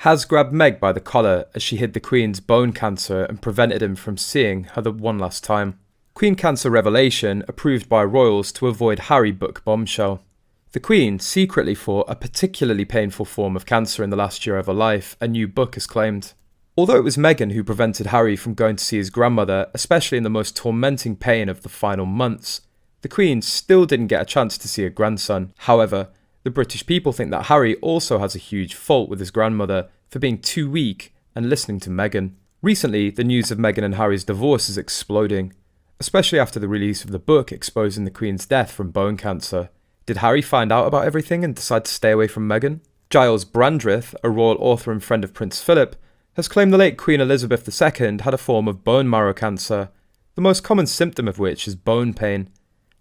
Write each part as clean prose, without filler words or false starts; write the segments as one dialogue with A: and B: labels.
A: has grabbed Meg by the collar as she hid the Queen's bone cancer and prevented him from seeing her the one last time. Queen Cancer revelation approved by royals to avoid Harry book bombshell. The Queen secretly fought a particularly painful form of cancer in the last year of her life, a new book has claimed. Although it was Meghan who prevented Harry from going to see his grandmother, especially in the most tormenting pain of the final months, the Queen still didn't get a chance to see her grandson. However, the British people think that Harry also has a huge fault with his grandmother for being too weak and listening to Meghan. Recently, the news of Meghan and Harry's divorce is exploding, especially after the release of the book exposing the Queen's death from bone cancer. Did Harry find out about everything and decide to stay away from Meghan? Giles Brandreth, a royal author and friend of Prince Philip, has claimed the late Queen Elizabeth II had a form of bone marrow cancer, the most common symptom of which is bone pain.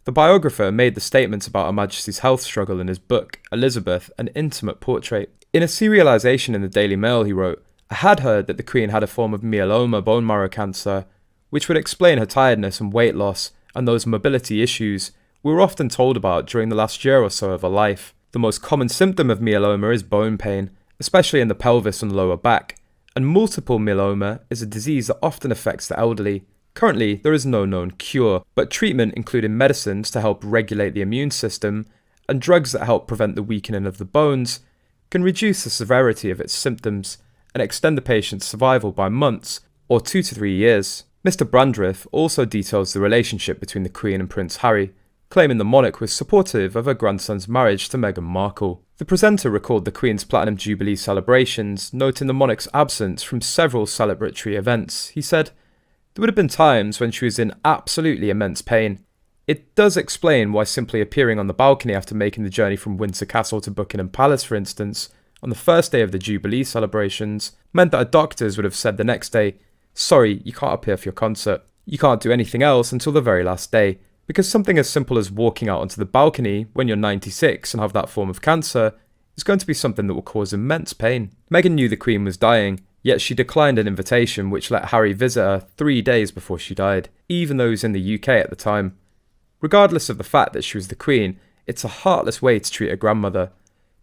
A: The biographer made the statements about Her Majesty's health struggle in his book, Elizabeth, An Intimate Portrait. In a serialisation in the Daily Mail, he wrote, "I had heard that the Queen had a form of myeloma bone marrow cancer, which would explain her tiredness and weight loss and those mobility issues we were often told about during the last year or so of her life. The most common symptom of myeloma is bone pain, especially in the pelvis and lower back, and multiple myeloma is a disease that often affects the elderly. Currently, there is no known cure, but treatment including medicines to help regulate the immune system and drugs that help prevent the weakening of the bones can reduce the severity of its symptoms and extend the patient's survival by months or 2 to 3 years." Mr. Brandreth also details the relationship between the Queen and Prince Harry, claiming the monarch was supportive of her grandson's marriage to Meghan Markle. The presenter recalled the Queen's Platinum Jubilee celebrations, noting the monarch's absence from several celebratory events. He said, "There would have been times when she was in absolutely immense pain. It does explain why simply appearing on the balcony after making the journey from Windsor Castle to Buckingham Palace, for instance, on the first day of the Jubilee celebrations, meant that her doctors would have said the next day, 'Sorry, you can't appear for your concert. You can't do anything else until the very last day.' Because something as simple as walking out onto the balcony when you're 96 and have that form of cancer is going to be something that will cause immense pain." Meghan knew the Queen was dying, yet she declined an invitation which let Harry visit her 3 days before she died, even though he was in the UK at the time. Regardless of the fact that she was the Queen, it's a heartless way to treat a grandmother.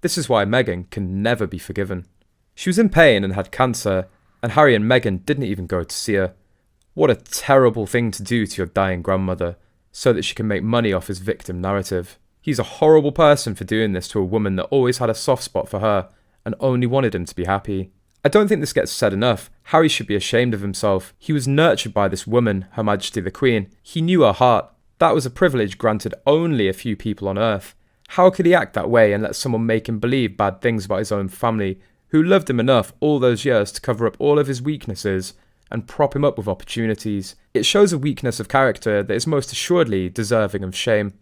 A: This is why Meghan can never be forgiven. She was in pain and had cancer, and Harry and Meghan didn't even go to see her. What a terrible thing to do to your dying grandmother, so that she can make money off his victim narrative. He's a horrible person for doing this to a woman that always had a soft spot for her and only wanted him to be happy. I don't think this gets said enough. Harry should be ashamed of himself. He was nurtured by this woman, Her Majesty the Queen. He knew her heart. That was a privilege granted only a few people on earth. How could he act that way and let someone make him believe bad things about his own family, who loved him enough all those years to cover up all of his weaknesses and prop him up with opportunities? It shows a weakness of character that is most assuredly deserving of shame.